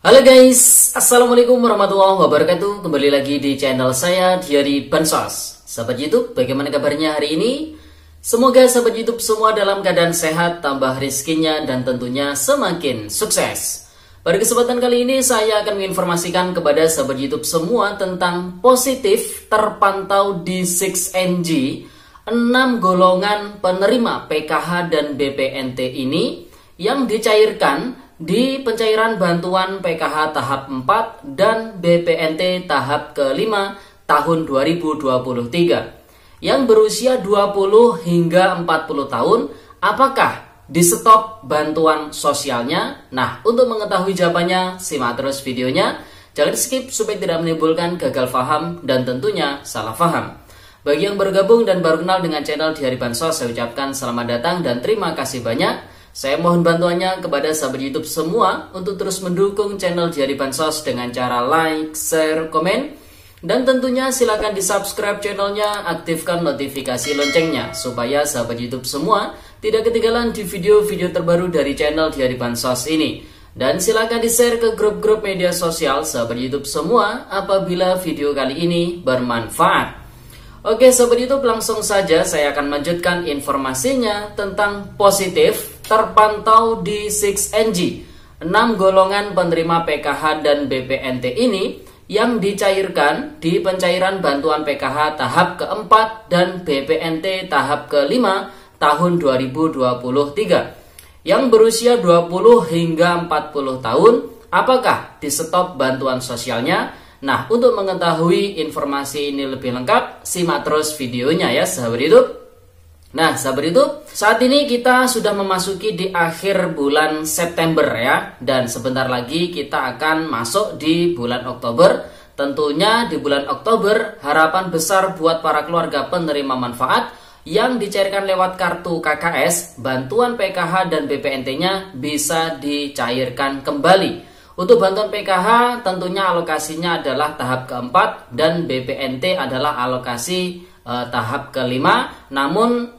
Halo guys, Assalamualaikum warahmatullahi wabarakatuh. Kembali lagi di channel saya Diari Bansos. Sahabat YouTube, bagaimana kabarnya hari ini? Semoga sahabat YouTube semua dalam keadaan sehat, tambah rizkinya, dan tentunya semakin sukses. Pada kesempatan kali ini saya akan menginformasikan kepada sahabat YouTube semua tentang positif terpantau di 6NG 6 golongan penerima PKH dan BPNT ini yang dicairkan di pencairan bantuan PKH tahap 4 dan BPNT tahap ke-5 tahun 2023 yang berusia 20 hingga 40 tahun. Apakah di stop bantuan sosialnya? Nah, untuk mengetahui jawabannya, simak terus videonya. Jangan skip supaya tidak menimbulkan gagal paham dan tentunya salah paham. Bagi yang bergabung dan baru kenal dengan channel Diari Bansos, saya ucapkan selamat datang dan terima kasih banyak. Saya mohon bantuannya kepada sahabat YouTube semua untuk terus mendukung channel Diari Bansos dengan cara like, share, komen, dan tentunya silakan di subscribe channelnya, aktifkan notifikasi loncengnya supaya sahabat YouTube semua tidak ketinggalan di video-video terbaru dari channel Diari Bansos ini. Dan silakan di share ke grup-grup media sosial sahabat YouTube semua apabila video kali ini bermanfaat. Oke sahabat YouTube, langsung saja saya akan melanjutkan informasinya tentang positif terpantau di 6NG 6 golongan penerima PKH dan BPNT ini yang dicairkan di pencairan bantuan PKH tahap ke-4 dan BPNT tahap ke-5 tahun 2023 yang berusia 20 hingga 40 tahun. Apakah di stop bantuan sosialnya? Nah, untuk mengetahui informasi ini lebih lengkap, simak terus videonya ya sahabat YouTube. Nah, sahabat YouTube, saat ini kita sudah memasuki di akhir bulan September ya. Dan sebentar lagi kita akan masuk di bulan Oktober. Tentunya di bulan Oktober, harapan besar buat para keluarga penerima manfaat yang dicairkan lewat kartu KKS, bantuan PKH dan BPNT-nya bisa dicairkan kembali. Untuk bantuan PKH tentunya alokasinya adalah tahap ke-4 dan BPNT adalah alokasi tahap ke-5. Namun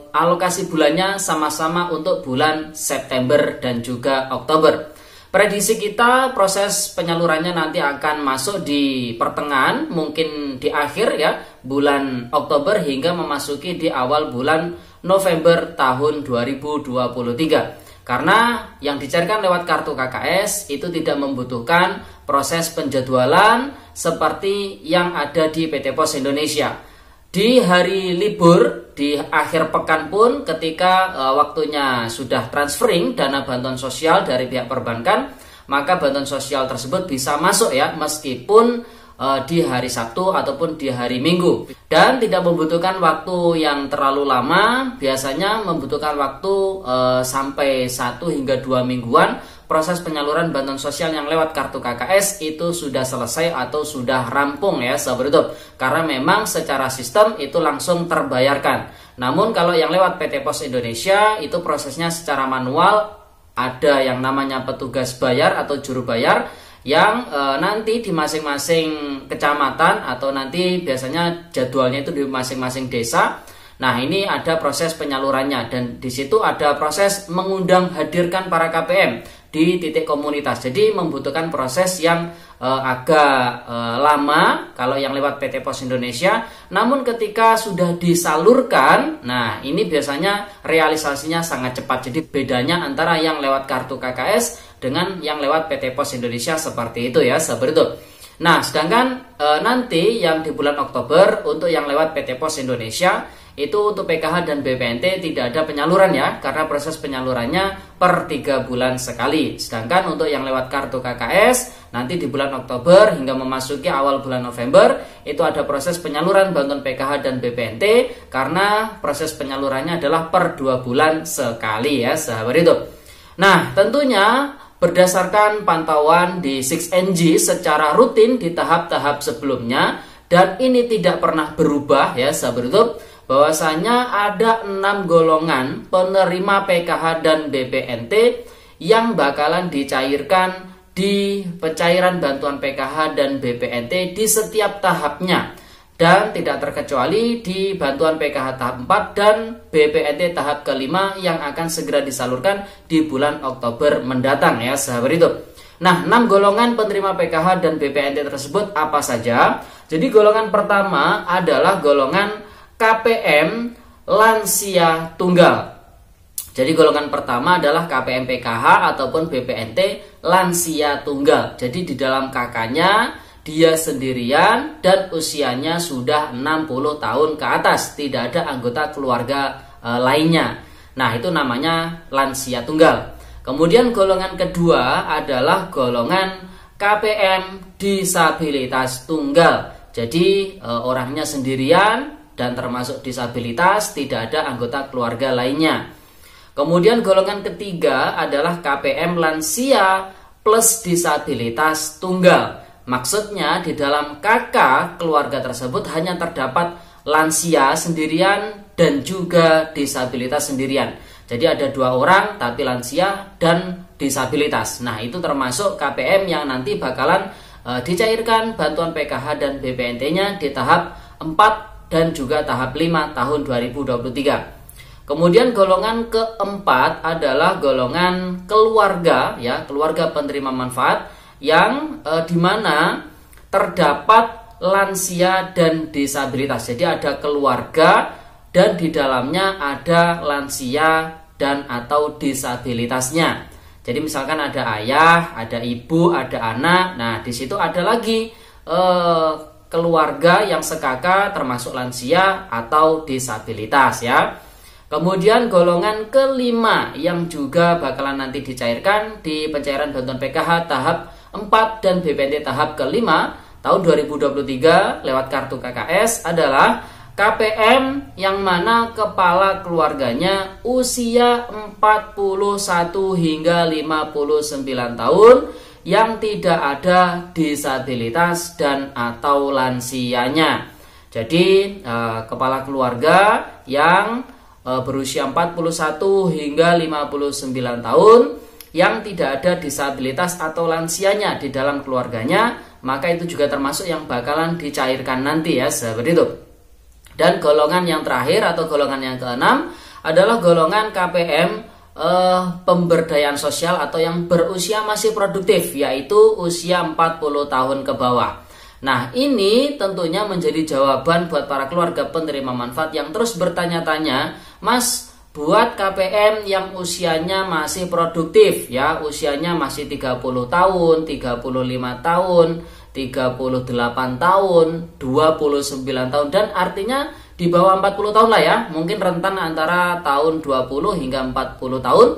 alokasi bulannya sama-sama untuk bulan September dan juga Oktober. Prediksi kita proses penyalurannya nanti akan masuk di pertengahan, mungkin di akhir ya, bulan Oktober hingga memasuki di awal bulan November tahun 2023. Karena yang dicairkan lewat kartu KKS itu tidak membutuhkan proses penjadwalan seperti yang ada di PT Pos Indonesia. Di hari libur, di akhir pekan pun ketika waktunya sudah transferring dana bantuan sosial dari pihak perbankan, maka bantuan sosial tersebut bisa masuk ya, meskipun di hari Sabtu ataupun di hari Minggu, dan tidak membutuhkan waktu yang terlalu lama. Biasanya membutuhkan waktu sampai 1 hingga 2 mingguan. Proses penyaluran bantuan sosial yang lewat kartu KKS itu sudah selesai atau sudah rampung ya sahabat YouTube, karena memang secara sistem itu langsung terbayarkan. Namun kalau yang lewat PT Pos Indonesia itu prosesnya secara manual, ada yang namanya petugas bayar atau juru bayar yang nanti di masing-masing kecamatan atau nanti biasanya jadwalnya itu di masing-masing desa. Nah, ini ada proses penyalurannya dan di situ ada proses mengundang hadirkan para KPM di titik komunitas. Jadi membutuhkan proses yang agak lama kalau yang lewat PT Pos Indonesia. Namun ketika sudah disalurkan, nah ini biasanya realisasinya sangat cepat. Jadi bedanya antara yang lewat kartu KKS dengan yang lewat PT Pos Indonesia seperti itu ya sahabat itu. Nah, sedangkan nanti yang di bulan Oktober untuk yang lewat PT Pos Indonesia itu untuk PKH dan BPNT tidak ada penyaluran ya, karena proses penyalurannya per 3 bulan sekali. Sedangkan untuk yang lewat kartu KKS nanti di bulan Oktober hingga memasuki awal bulan November itu ada proses penyaluran bantuan PKH dan BPNT, karena proses penyalurannya adalah per 2 bulan sekali ya sahabat itu. Nah, tentunya berdasarkan pantauan di 6NG secara rutin di tahap-tahap sebelumnya, dan ini tidak pernah berubah ya sahabat YouTube, bahwasanya ada 6 golongan penerima PKH dan BPNT yang bakalan dicairkan di pencairan bantuan PKH dan BPNT di setiap tahapnya. dan tidak terkecuali di bantuan PKH tahap 4 dan BPNT tahap ke-5 yang akan segera disalurkan di bulan Oktober mendatang ya sahabat itu. Nah, 6 golongan penerima PKH dan BPNT tersebut apa saja? Jadi golongan pertama adalah golongan KPM lansia tunggal. Jadi golongan pertama adalah KPM PKH ataupun BPNT lansia tunggal. Jadi di dalam kakaknya dia sendirian dan usianya sudah 60 tahun ke atas, tidak ada anggota keluarga lainnya. Nah, itu namanya lansia tunggal. Kemudian golongan kedua adalah golongan KPM disabilitas tunggal. Jadi orangnya sendirian dan termasuk disabilitas, tidak ada anggota keluarga lainnya. Kemudian golongan ketiga adalah KPM lansia plus disabilitas tunggal. Maksudnya di dalam KK keluarga tersebut hanya terdapat lansia sendirian dan juga disabilitas sendirian. Jadi ada 2 orang tapi lansia dan disabilitas. Nah, itu termasuk KPM yang nanti bakalan dicairkan bantuan PKH dan BPNT-nya di tahap 4 dan juga tahap 5 tahun 2023. Kemudian golongan keempat adalah golongan keluarga, ya, keluarga penerima manfaat yang dimana terdapat lansia dan disabilitas. Jadi ada keluarga dan di dalamnya ada lansia dan atau disabilitasnya. Jadi misalkan ada ayah, ada ibu, ada anak. Nah, di situ ada lagi keluarga yang sekaka termasuk lansia atau disabilitas, ya. Kemudian golongan kelima yang juga bakalan nanti dicairkan di pencairan bantuan PKH tahap 4 dan BPNT tahap kelima tahun 2023 lewat kartu KKS adalah KPM yang mana kepala keluarganya usia 41 hingga 59 tahun yang tidak ada disabilitas dan atau lansianya. Jadi kepala keluarga yang berusia 41 hingga 59 tahun yang tidak ada disabilitas atau lansianya di dalam keluarganya, maka itu juga termasuk yang bakalan dicairkan nanti, ya, sahabat itu. Dan golongan yang terakhir atau golongan yang keenam adalah golongan KPM pemberdayaan sosial atau yang berusia masih produktif, yaitu usia 40 tahun ke bawah. Nah, ini tentunya menjadi jawaban buat para keluarga penerima manfaat yang terus bertanya-tanya, Mas, buat KPM yang usianya masih produktif, ya, usianya masih 30 tahun, 35 tahun, 38 tahun, 29 tahun, dan artinya di bawah 40 tahun lah, ya, mungkin rentan antara tahun 20 hingga 40 tahun.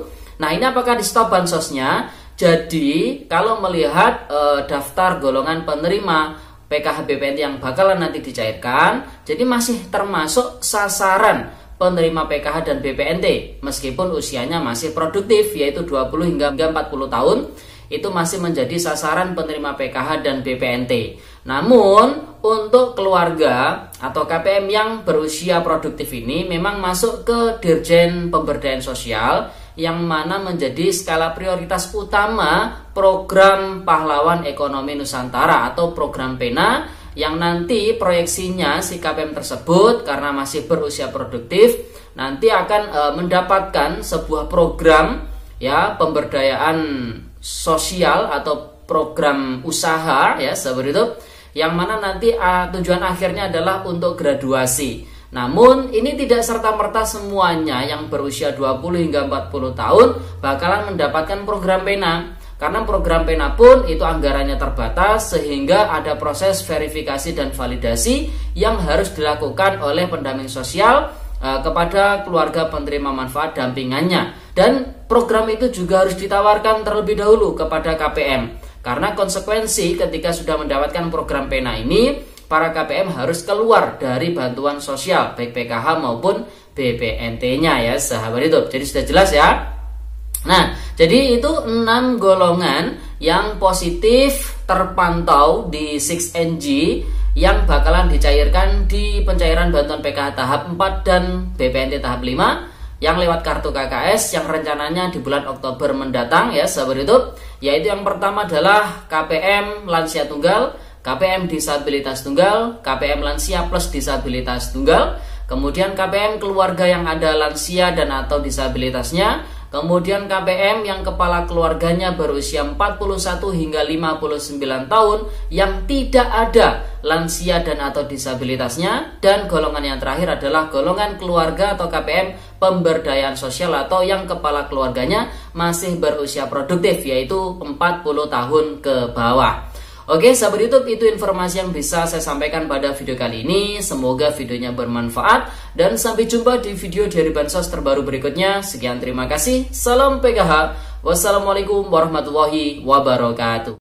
Nah, ini apakah di stop bansosnya? Jadi kalau melihat daftar golongan penerima PKH BPNT yang bakalan nanti dicairkan, jadi masih termasuk sasaran penerima PKH dan BPNT meskipun usianya masih produktif, yaitu 20 hingga 40 tahun. Itu masih menjadi sasaran penerima PKH dan BPNT. Namun untuk keluarga atau KPM yang berusia produktif ini memang masuk ke Dirjen Pemberdayaan Sosial, yang mana menjadi skala prioritas utama program Pahlawan Ekonomi Nusantara atau program PENA, yang nanti proyeksinya si KPM tersebut karena masih berusia produktif nanti akan mendapatkan sebuah program, ya, pemberdayaan sosial atau program usaha, ya, seperti itu, yang mana nanti tujuan akhirnya adalah untuk graduasi. Namun ini tidak serta-merta semuanya yang berusia 20 hingga 40 tahun bakalan mendapatkan program PENA, karena program PENA pun itu anggarannya terbatas sehingga ada proses verifikasi dan validasi yang harus dilakukan oleh pendamping sosial kepada keluarga penerima manfaat dampingannya. Dan program itu juga harus ditawarkan terlebih dahulu kepada KPM, karena konsekuensi ketika sudah mendapatkan program PENA ini, para KPM harus keluar dari bantuan sosial baik PKH maupun BPNT-nya, ya, sahabat itu. Jadi sudah jelas, ya. Nah, jadi itu 6 golongan yang positif terpantau di 6NG yang bakalan dicairkan di pencairan bantuan PKH tahap 4 dan BPNT tahap 5 yang lewat kartu KKS yang rencananya di bulan Oktober mendatang, ya, sahabat itu. Yaitu yang pertama adalah KPM lansia tunggal, KPM disabilitas tunggal, KPM lansia plus disabilitas tunggal, kemudian KPM keluarga yang ada lansia dan atau disabilitasnya, Kemudian KPM yang kepala keluarganya berusia 41 hingga 59 tahun yang tidak ada lansia dan atau disabilitasnya. Dan golongan yang terakhir adalah golongan keluarga atau KPM pemberdayaan sosial atau yang kepala keluarganya masih berusia produktif, yaitu 40 tahun ke bawah. Oke sahabat YouTube, itu informasi yang bisa saya sampaikan pada video kali ini. Semoga videonya bermanfaat dan sampai jumpa di video dari Bansos terbaru berikutnya. Sekian, terima kasih. Salam PKH. Wassalamualaikum warahmatullahi wabarakatuh.